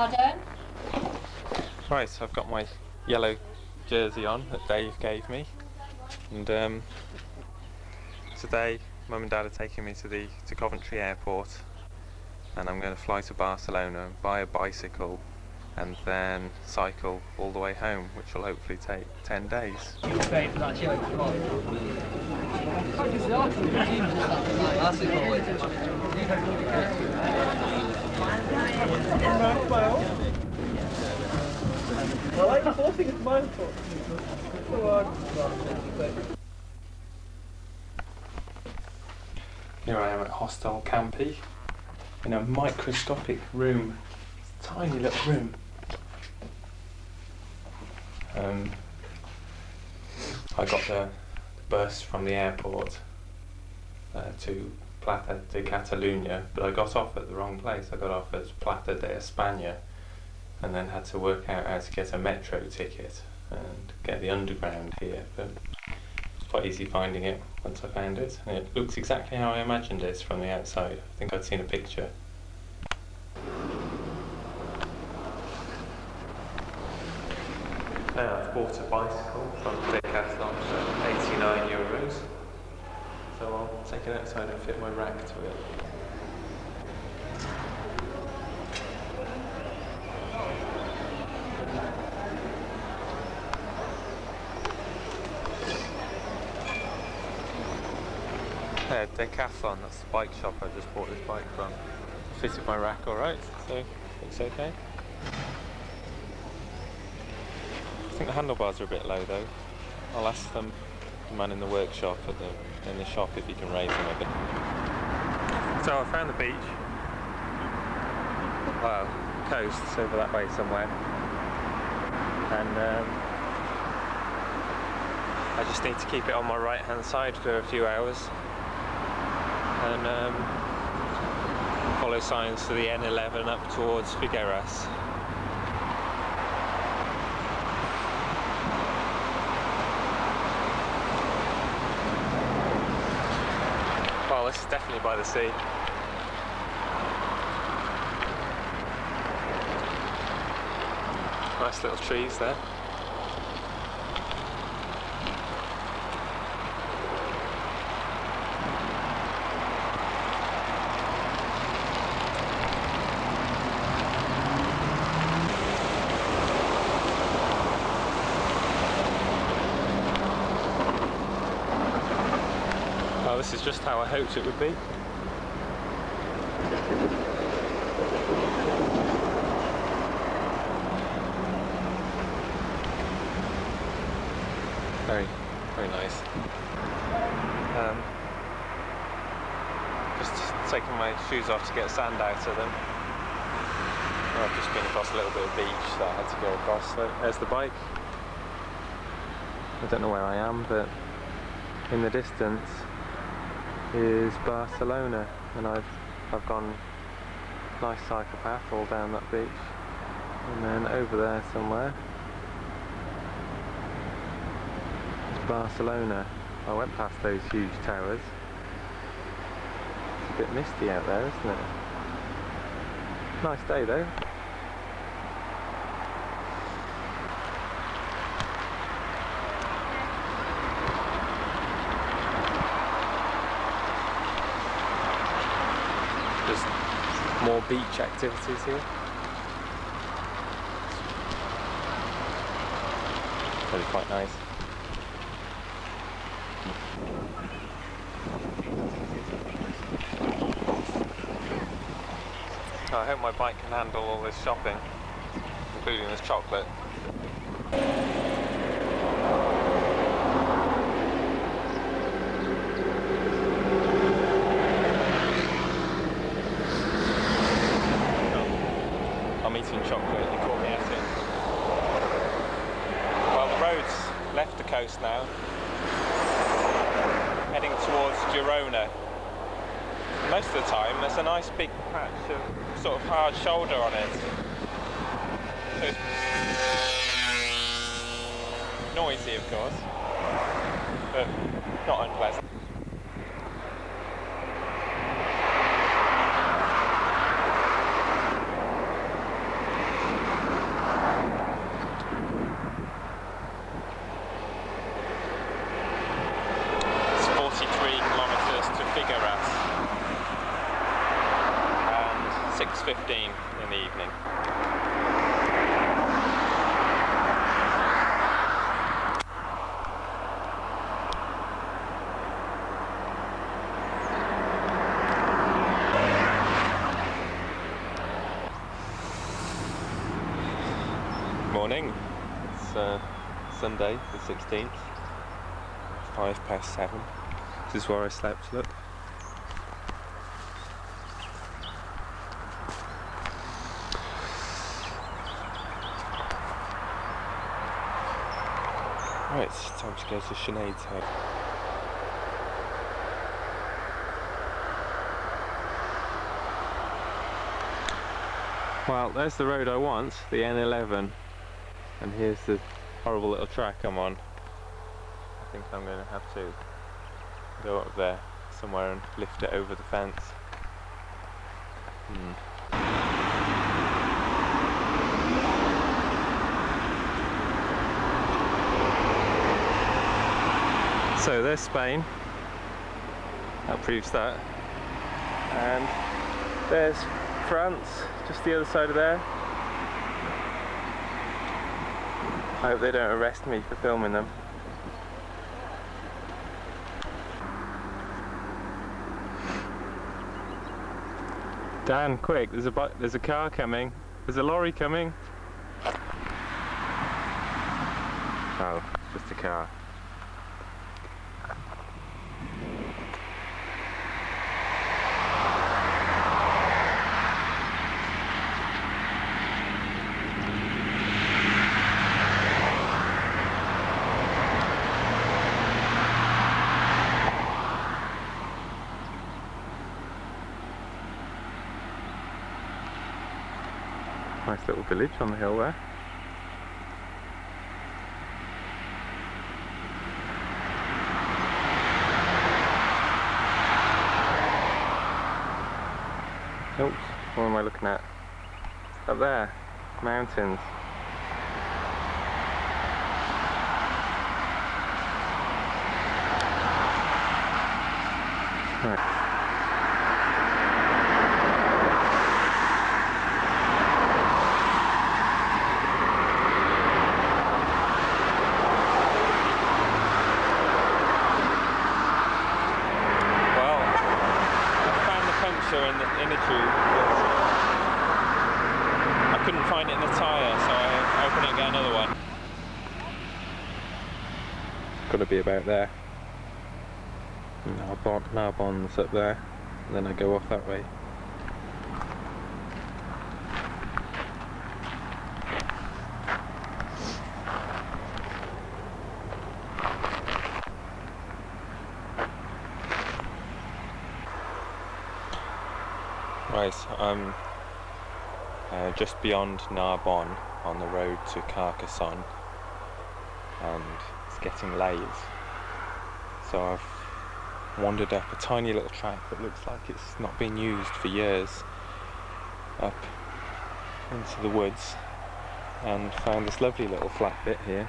Pardon? Right, so I've got my yellow jersey on that Dave gave me, and today Mum and Dad are taking me to Coventry Airport, and I'm going to fly to Barcelona, buy a bicycle, and then cycle all the way home, which will hopefully take 10 days. Here I am at Hostel Campy, in a microscopic room, tiny little room. I got the bus from the airport to Plata de Catalunya, but I got off at the wrong place. I got off at Plata de España, and then had to work out how to get a metro ticket and get the underground here. But it's quite easy finding it once I found it, and it looks exactly how I imagined it from the outside. I think I'd seen a picture. I've bought a bicycle from Decathlon for €89, so I'll take it outside and fit my rack to it. Decathlon, that's the bike shop I just bought this bike from. Fitted my rack alright, so looks okay. I think the handlebars are a bit low though. I'll ask the man in the workshop in the shop if he can raise them a bit. So I found the beach. Well, coast, it's over that way somewhere. And I just need to keep it on my right hand side for a few hours. And follow signs to the N11 up towards Figueras. Well, this is definitely by the sea. Nice little trees there. Well, this is just how I hoped it would be. Very, very nice. Just taking my shoes off to get sand out of them. I've just been across a little bit of beach that I had to go across. So there's the bike. I don't know where I am, but in the distance is Barcelona, and I've gone nice cycle path all down that beach, and then over there somewhere is Barcelona. I went past those huge towers. It's a bit misty out there, isn't it? Nice day though. Just more beach activities here. Really quite nice. I hope my bike can handle all this shopping, including this chocolate. I'm eating chocolate, they caught me at it. Well, the road's left the coast now, heading towards Girona. Most of the time there's a nice big patch of sort of hard shoulder on it. So it's noisy, of course, but not unpleasant. 12:15 in the evening. Morning. It's Sunday the 16th, 7:05. This is where I slept, look. Right, it's time to go to Sinead's head. Well, there's the road I want, the N11. And here's the horrible little track I'm on. I think I'm going to have to go up there somewhere and lift it over the fence. So there's Spain. That proves that. And there's France, just the other side of there. I hope they don't arrest me for filming them. Dan, quick! There's a car coming. There's a lorry coming. Oh, just a car. Nice little village on the hill there. Oops, what am I looking at? Up there, mountains. Right. In the tube, I couldn't find it in the tyre, so I opened it and got another one. Got to be about there. Narbonne's up there, and then I go off that way. Right, I'm just beyond Narbonne on the road to Carcassonne, and it's getting late, so I've wandered up a tiny little track that looks like it's not been used for years up into the woods, and found this lovely little flat bit here.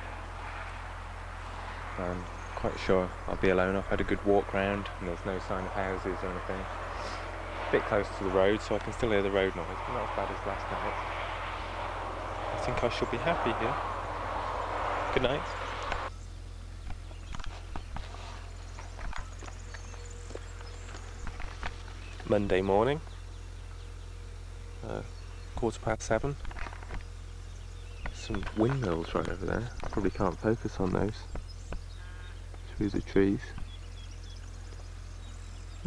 I'm quite sure I'll be alone. I've had a good walk round and there's no sign of houses or anything. Bit close to the road, so I can still hear the road noise, but not as bad as last night. I think I shall be happy here. Good night. Monday morning, 7:15. Some windmills right over there. Probably can't focus on those through the trees.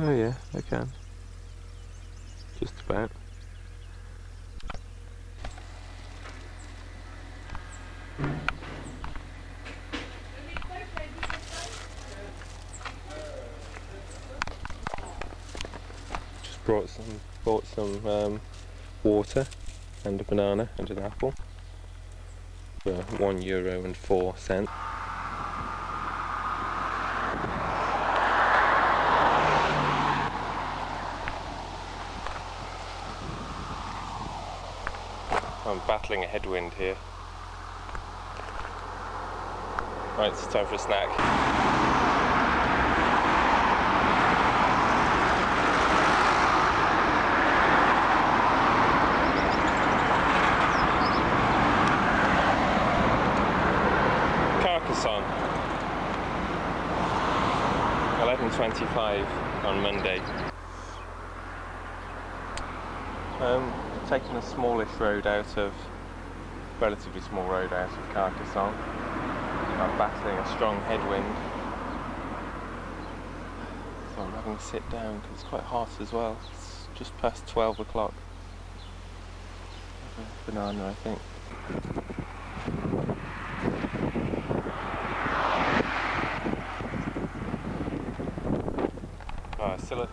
Oh yeah, I can. Just about. Just bought some water and a banana and an apple for €1.04. I'm battling a headwind here. Right, it's time for a snack. 25 on Monday. Taking a smallish road out of, relatively small road out of Calais. I'm battling a strong headwind, so I'm having to sit down because it's quite hot as well. It's just past 12 o'clock. Banana, I think. Still a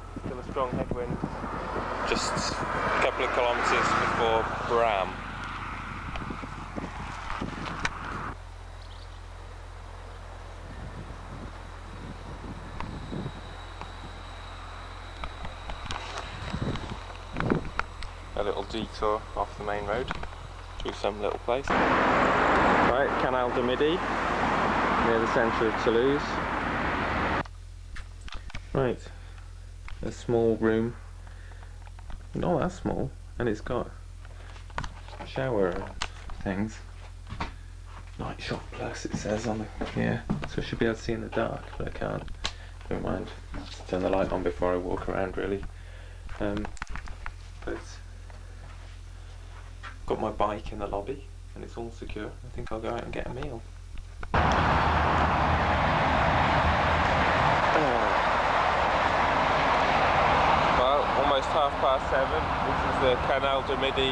strong headwind. Just a couple of kilometres before Bram. A little detour off the main road to some little place. Right, Canal du Midi, near the centre of Toulouse. Right, a small room, not that small, and it's got shower things. Night shop plus it says on the, yeah, so I should be able to see in the dark, but I can't. Never mind, just turn the light on before I walk around really. But got my bike in the lobby and it's all secure. I think I'll go out and get a meal. Well, almost 7:30. This is the Canal du Midi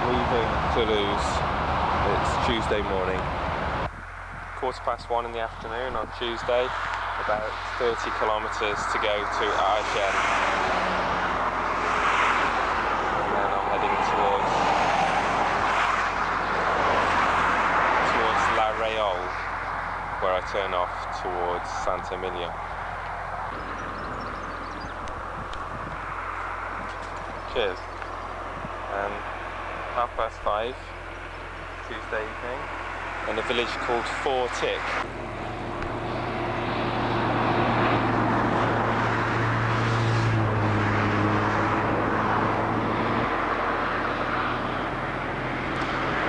leaving Toulouse. It's Tuesday morning. 1:15 in the afternoon on Tuesday. About 30 kilometres to go to Agen. And then I'm heading towards La Réole, where I turn off towards Saint-Emilion. Cheers. 5:30, Tuesday evening, in a village called Fortic.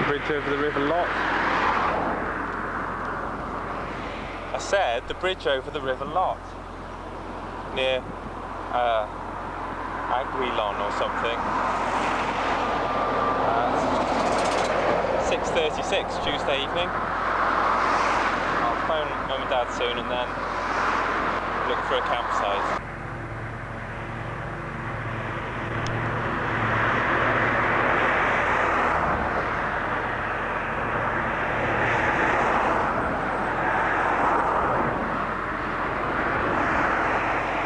Bridge over the River Lot. I said the bridge over the River Lot, near Aguilon or something. 6:36 Tuesday evening. I'll phone Mum and Dad soon and then look for a campsite.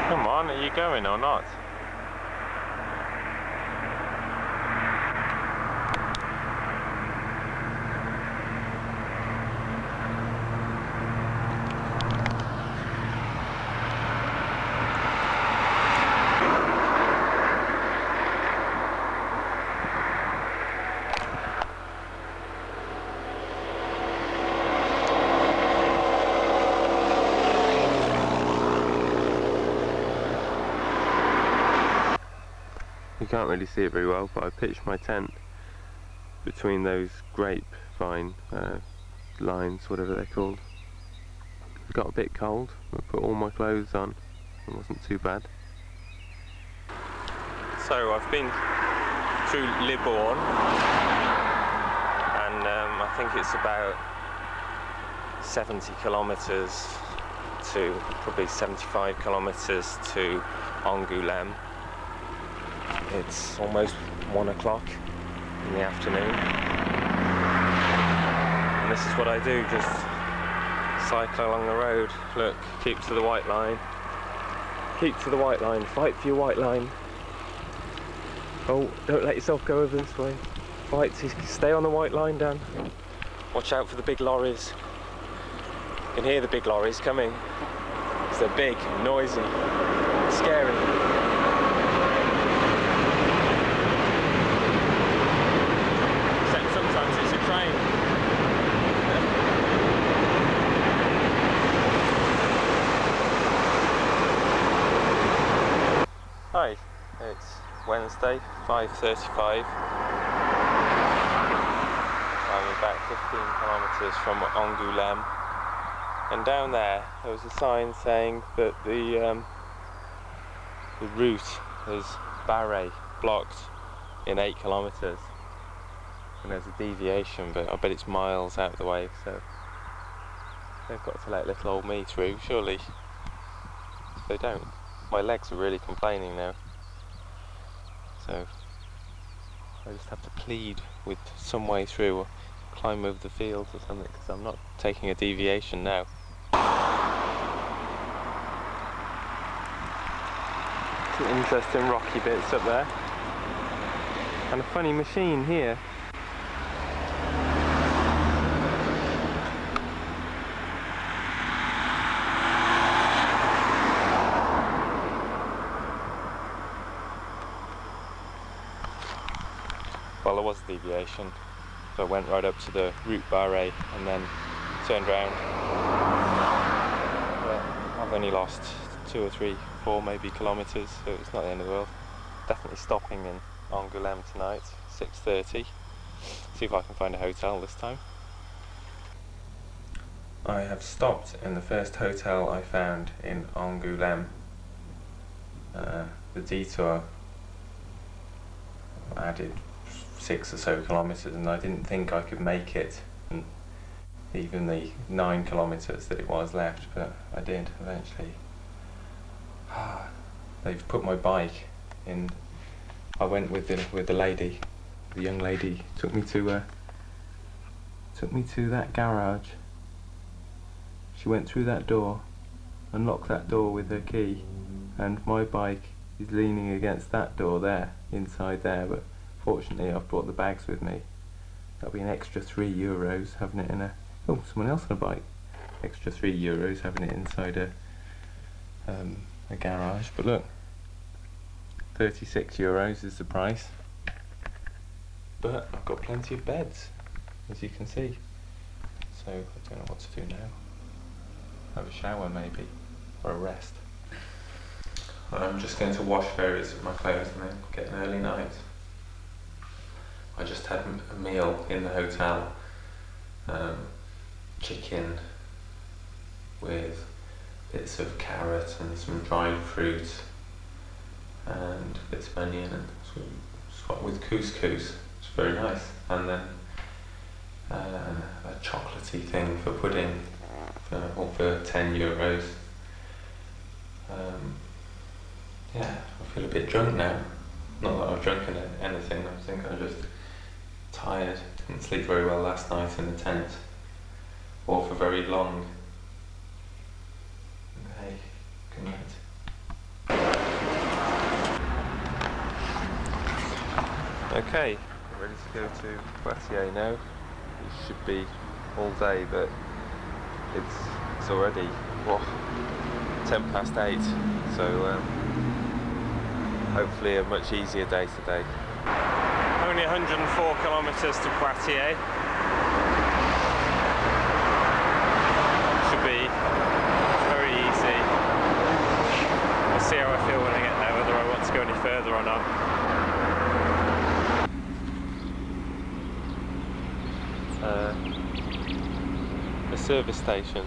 Come on, are you going or not? You can't really see it very well, but I pitched my tent between those grapevine lines, whatever they're called. It got a bit cold, I put all my clothes on, it wasn't too bad. So I've been through Libourne, and I think it's about 70 kilometres to, probably 75 kilometres to Angoulême. It's almost 1 o'clock in the afternoon, and this is what I do, just cycle along the road. Look, keep to the white line, keep to the white line, fight for your white line. Oh, don't let yourself go over this way. Fight, stay on the white line, Dan. Watch out for the big lorries. You can hear the big lorries coming, because they're big, noisy, scary. Hi, it's Wednesday, 5:35. I'm about 15 kilometres from Angoulême, And down there was a sign saying that the route is Barre blocked in 8 kilometres, and there's a deviation, but I bet it's miles out of the way, so they've got to let little old me through, surely. If they don't, my legs are really complaining now, so I just have to plead with some way through, or climb over the fields or something, because I'm not taking a deviation now. Some interesting rocky bits up there, and a funny machine here. Well, there was a deviation, so I went right up to the route Barre and then turned round. But I've only lost 2 or 3, 4 maybe kilometres, so it's not the end of the world. Definitely stopping in Angoulême tonight, 6:30. See if I can find a hotel this time. I have stopped in the first hotel I found in Angoulême. The detour added 6 or so kilometres, and I didn't think I could make it, and even the 9 kilometres that it was left, but I did eventually. They've put my bike in. I went with the lady. The young lady took me to that garage. She went through that door, unlocked that door with her key, and my bike is leaning against that door there, inside there, but fortunately I've brought the bags with me. That'll be an extra €3 having it in a... Oh, someone else on a bike. Extra €3 having it inside a garage. But look, €36 is the price. But I've got plenty of beds, as you can see. So I don't know what to do now. Have a shower maybe, or a rest. I'm just going to wash various of my clothes and then get an early night. I just had a meal in the hotel, chicken with bits of carrot and some dried fruit and bits of onion and with couscous. It's very nice. And then a chocolatey thing for pudding for €10. Yeah, I feel a bit drunk now. Not that I've drunken anything, I think I'm just tired. Didn't sleep very well last night in the tent, or for very long. Okay, good night. Okay, ready to go to Poitiers now. It should be all day, but it's already 8:10, so hopefully a much easier day today. Only 104 kilometres to Poitiers. Should be very easy. We'll see how I feel when I get there, whether I want to go any further or not. A service station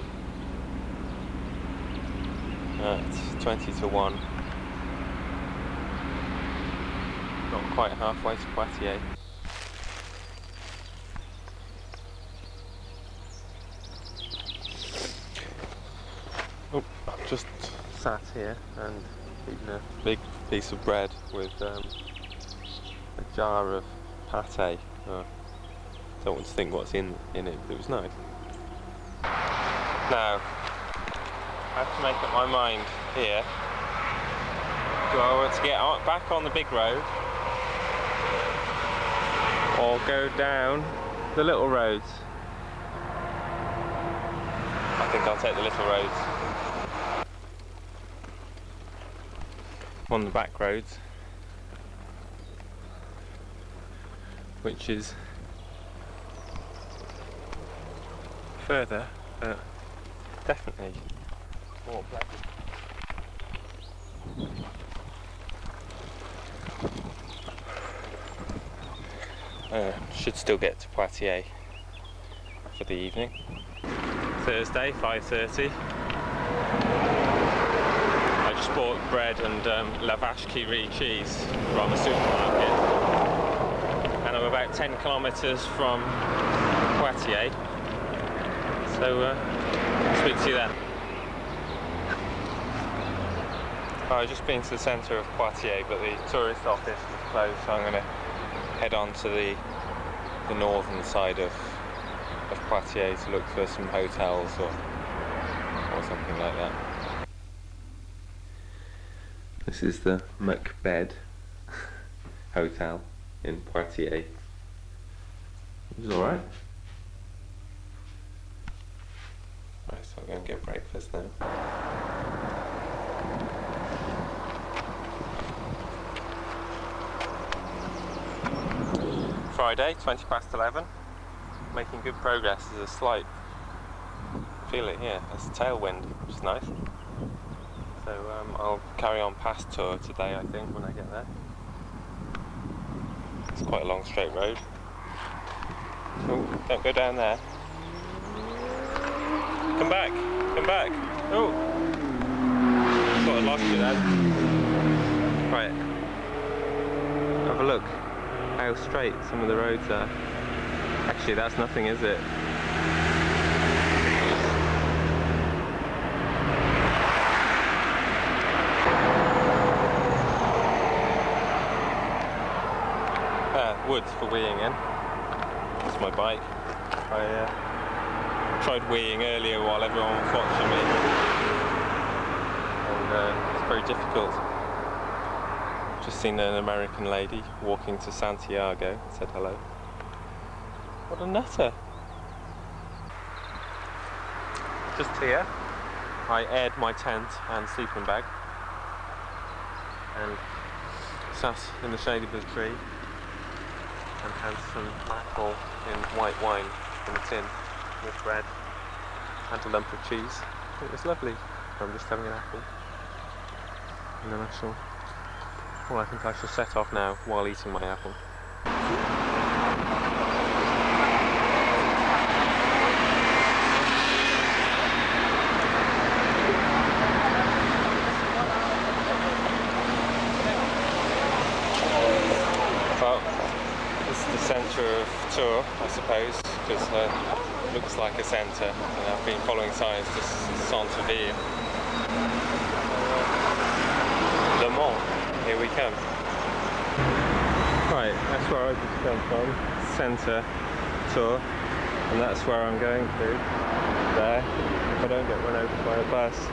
at 20 to 1. Not quite halfway to Poitiers. Oh, I've just sat here and eaten a big piece of bread with a jar of pâté. Don't want to think what's in it, but it was nice. Now, I have to make up my mind here. Do I want to get back on the big road, or go down the little roads? I think I'll take the little roads. On the back roads, which is further, but definitely more pleasant. Should still get to Poitiers for the evening. Thursday, 5:30. I just bought bread and la vache qui rit cheese from the supermarket, and I'm about 10 kilometres from Poitiers, so I'll speak to you then. I've just been to the centre of Poitiers, but the tourist office was closed, so I'm going to head on to the northern side of Poitiers to look for some hotels or something like that. This is the Macbeth Hotel in Poitiers. It was alright. Right, so I'm going to get breakfast now. Friday, 11:20. Making good progress. There's a slight, feel it here, there's a tailwind, which is nice. So I'll carry on past Tours today, I think, when I get there. It's quite a long straight road. Oh, don't go down there. Come back, come back. Oh, I thought I lost you then. Right, have a look how straight some of the roads are. Actually, that's nothing, is it? Woods for weeing in. That's my bike. I tried weeing earlier while everyone was watching me, and it's very difficult. Just seen an American lady walking to Santiago, said hello. What a nutter! Just here, I aired my tent and sleeping bag and sat in the shade of a tree and had some mackerel in white wine in a tin with bread and a lump of cheese. It was lovely. I'm just having an apple, and then I think I shall set off now while eating my apple. Well, this is the centre of Tours, I suppose, because it looks like a centre, and I've been following signs to Centre-Ville. Le Mans, here we come. Right, that's where I just come from, centre Tours, and that's where I'm going to, there, if I don't get run over by a bus.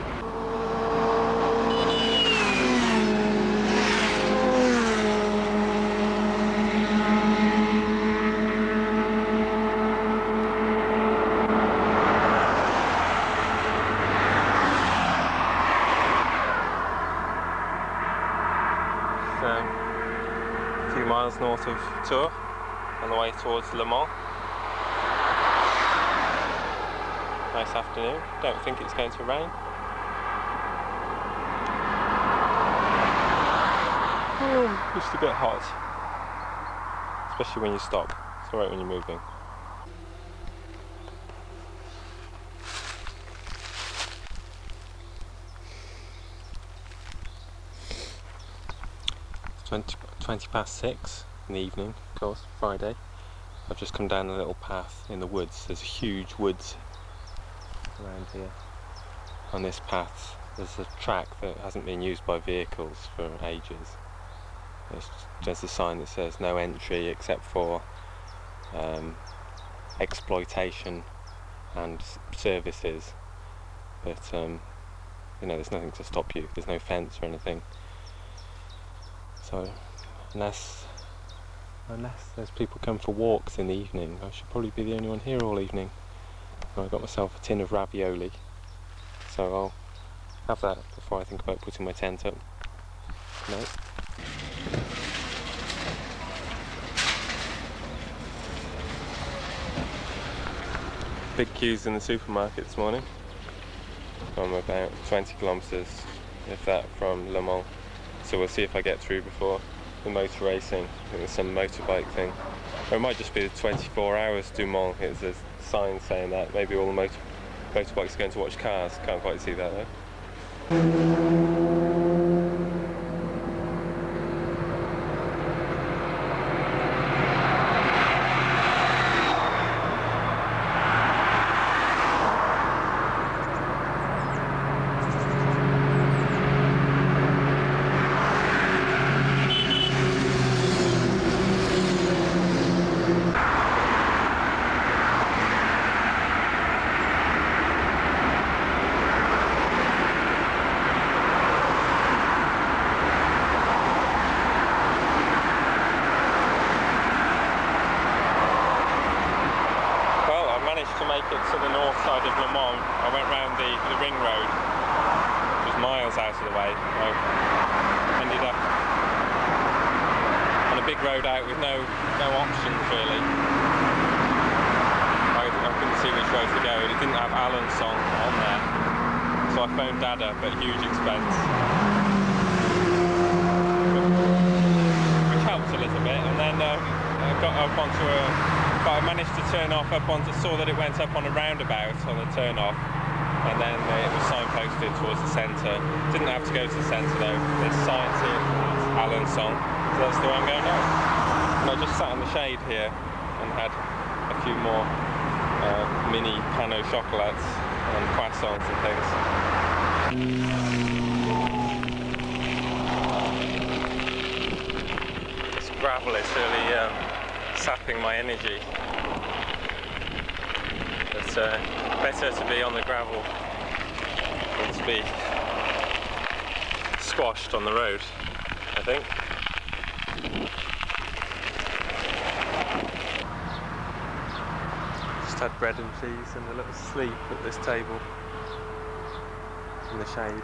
A few miles north of Tours, on the way towards Le Mans. Nice afternoon, don't think it's going to rain. Oh, just a bit hot, especially when you stop. It's alright when you're moving. It's 6:20 in the evening, of course, Friday. I've just come down a little path in the woods. There's huge woods around here. On this path there's a track that hasn't been used by vehicles for ages. There's just a sign that says no entry except for exploitation and services, but you know, there's nothing to stop you. There's no fence or anything. So unless there's people come for walks in the evening, I should probably be the only one here all evening. I got myself a tin of ravioli, so I'll have that before I think about putting my tent up. No. Big queues in the supermarket this morning. I'm about 20 kilometres, if that, from Le Mans. So we'll see if I get through before the motor racing. I think there's some motorbike thing. Or it might just be the 24 hours du Mans. There's a sign saying that. Maybe all the Motorbikes going to watch cars. Can't quite see that though. To make it to the north side of Le Mans, I went round the ring road, which was miles out of the way. I ended up on a big road out with no options really. I couldn't see which road to go, and it didn't have Alan's song on there, so I phoned Dada, but huge expense, which helped a little bit. And then I got up onto but I managed to turn off saw that it went up on a roundabout on the turn off, and then it was signposted towards the centre. Didn't have to go to the centre though. There's signs here, Alan's song, so that's the way I'm going now. And I just sat in the shade here and had a few more mini panneau chocolates and croissants and things. This gravel is really sapping my energy. It's better to be on the gravel than to be squashed on the road, I think. Just had bread and cheese and a little sleep at this table in the shade.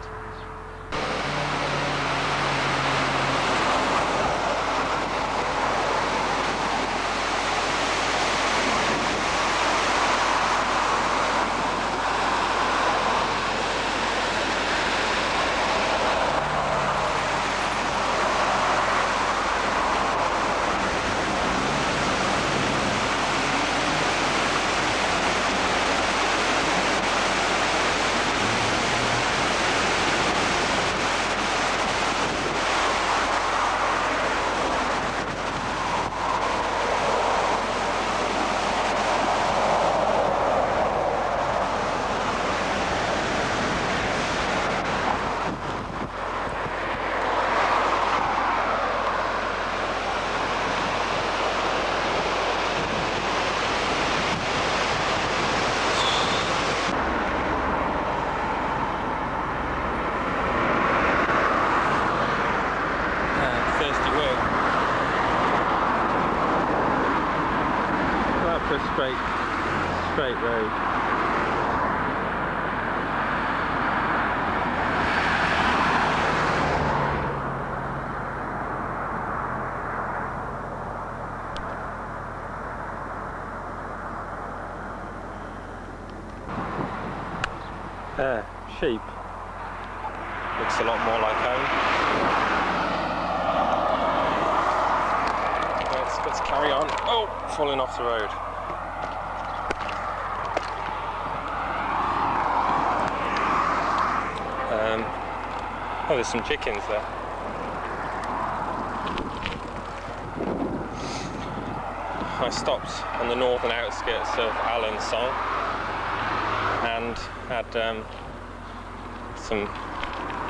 Straight road. Sheep. Looks a lot more like home. Let's carry on. Oh, falling off the road. Oh, there's some chickens there. I stopped on the northern outskirts of Alençon and had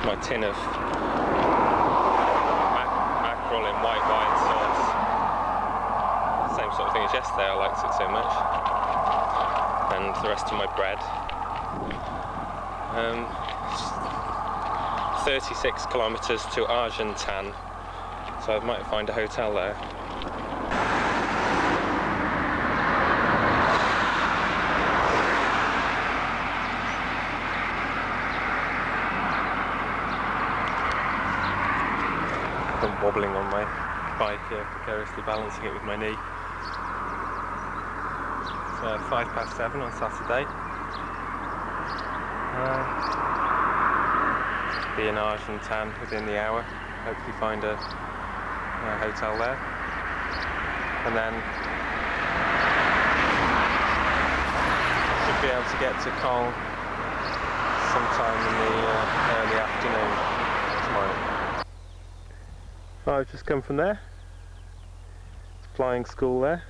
my tin of mackerel in white wine sauce. Same sort of thing as yesterday, I liked it so much. And the rest of my bread. 36 kilometres to Argentan, so I might find a hotel there. I'm wobbling on my bike here, precariously balancing it with my knee. It's 7:05 on Saturday. Be in Argentan within the hour, hopefully find a hotel there, and then should be able to get to Caen sometime in the early afternoon tomorrow. I've just come from there. It's flying school there.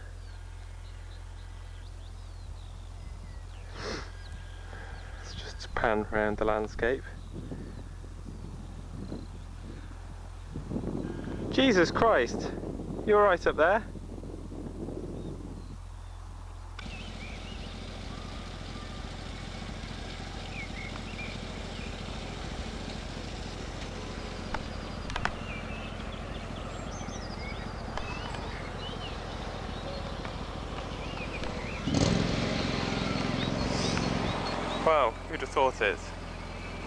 It's just pan around the landscape. Jesus Christ! You alright up there? Well, who'd have thought it?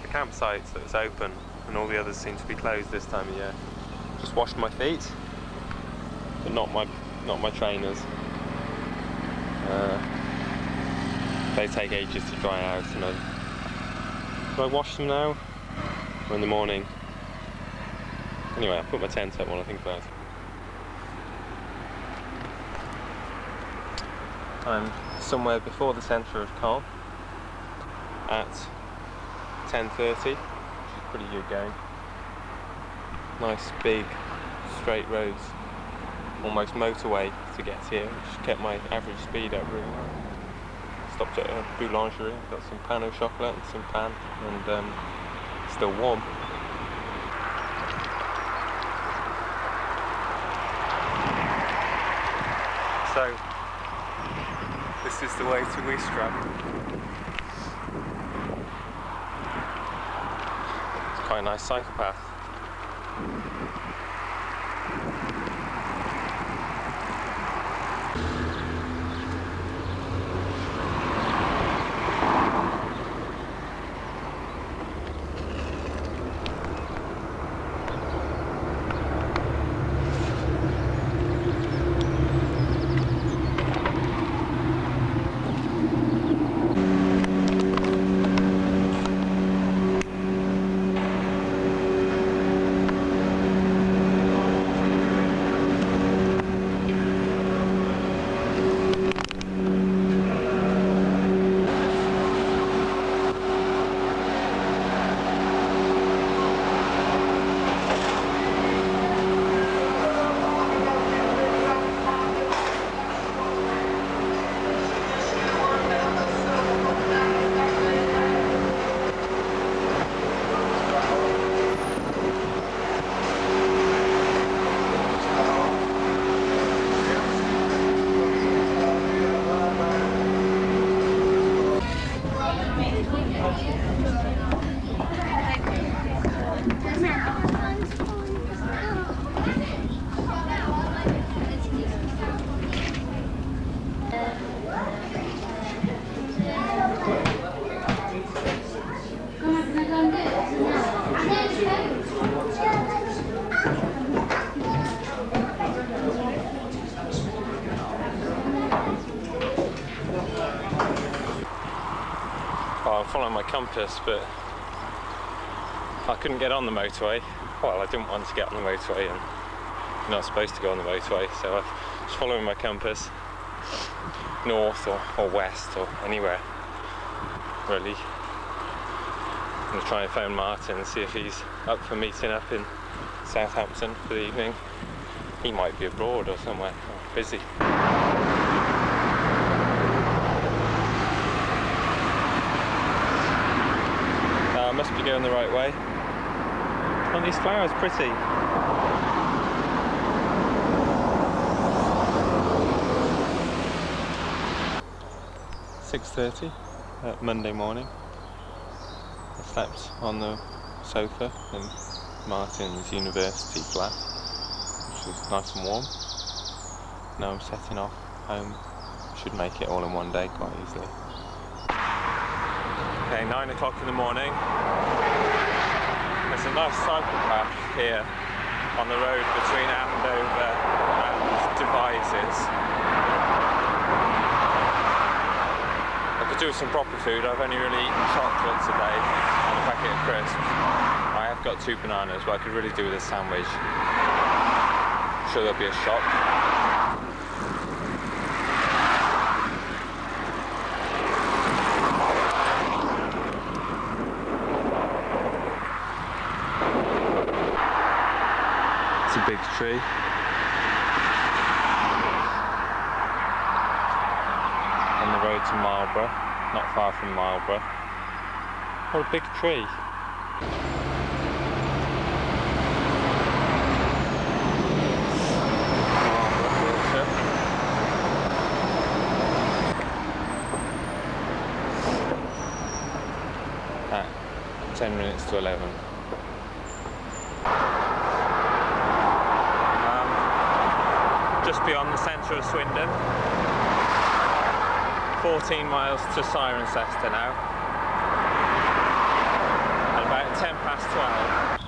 The campsite that was open and all the others seem to be closed this time of year. Just washed my feet, but not my trainers. They take ages to dry out, and do I wash them now or in the morning? Anyway, I'll put my tent up while I think about it. I'm somewhere before the centre of Caen at 10:30, which is pretty good going. Nice big straight roads, almost motorway to get here, which kept my average speed up really well. Stopped at a boulangerie, got some pain au chocolat and some pan, and still warm. So this is the way to Wistra. It's quite a nice cycle path. Well, I'm following my compass, but I couldn't get on the motorway. Well, I didn't want to get on the motorway, and you're not supposed to go on the motorway, so I was following my compass, north or west or anywhere, really. I'm going to try and phone Martin and see if he's up for meeting up in Southampton for the evening. He might be abroad or somewhere, or busy. I must be going the right way. Aren't these flowers pretty? (6:30) Monday morning. I slept on the sofa in Martin's university flat, which was nice and warm. Now I'm setting off home. Should make it all in one day quite easily. Okay, 9 o'clock in the morning. There's a nice cycle path here on the road between Andover and Devizes. I could do with some proper food. I've only really eaten chocolate today and a packet of crisps. I have got 2 bananas, but I could really do with a sandwich. I'm sure there'll be a shop. That's a big tree. On the road to Marlborough, not far from Marlborough. What a big tree. At 10 minutes to 11. Just beyond the centre of Swindon. 14 miles to Cirencester now. And about 10 past 12.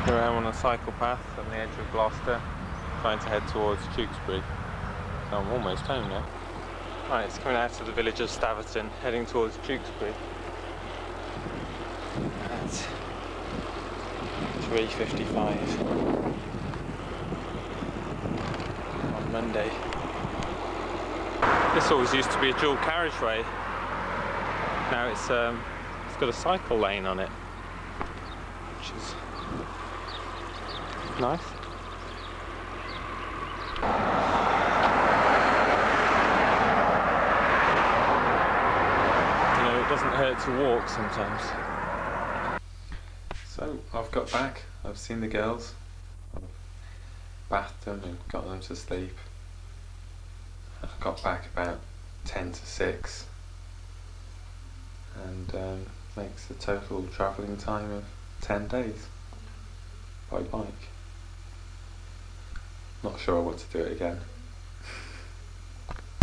Here I am on a cycle path on the edge of Gloucester, trying to head towards Tewkesbury. So I'm almost home now. Right, it's coming out of the village of Staverton, heading towards Tewkesbury at 3:55 on Monday. This always used to be a dual carriageway. Now it's got a cycle lane on it, which is nice. It doesn't hurt to walk sometimes. So I've got back, I've seen the girls, I've bathed them and got them to sleep. I got back about 10 to 6 and makes a total travelling time of 10 days by bike. Not sure I want to do it again.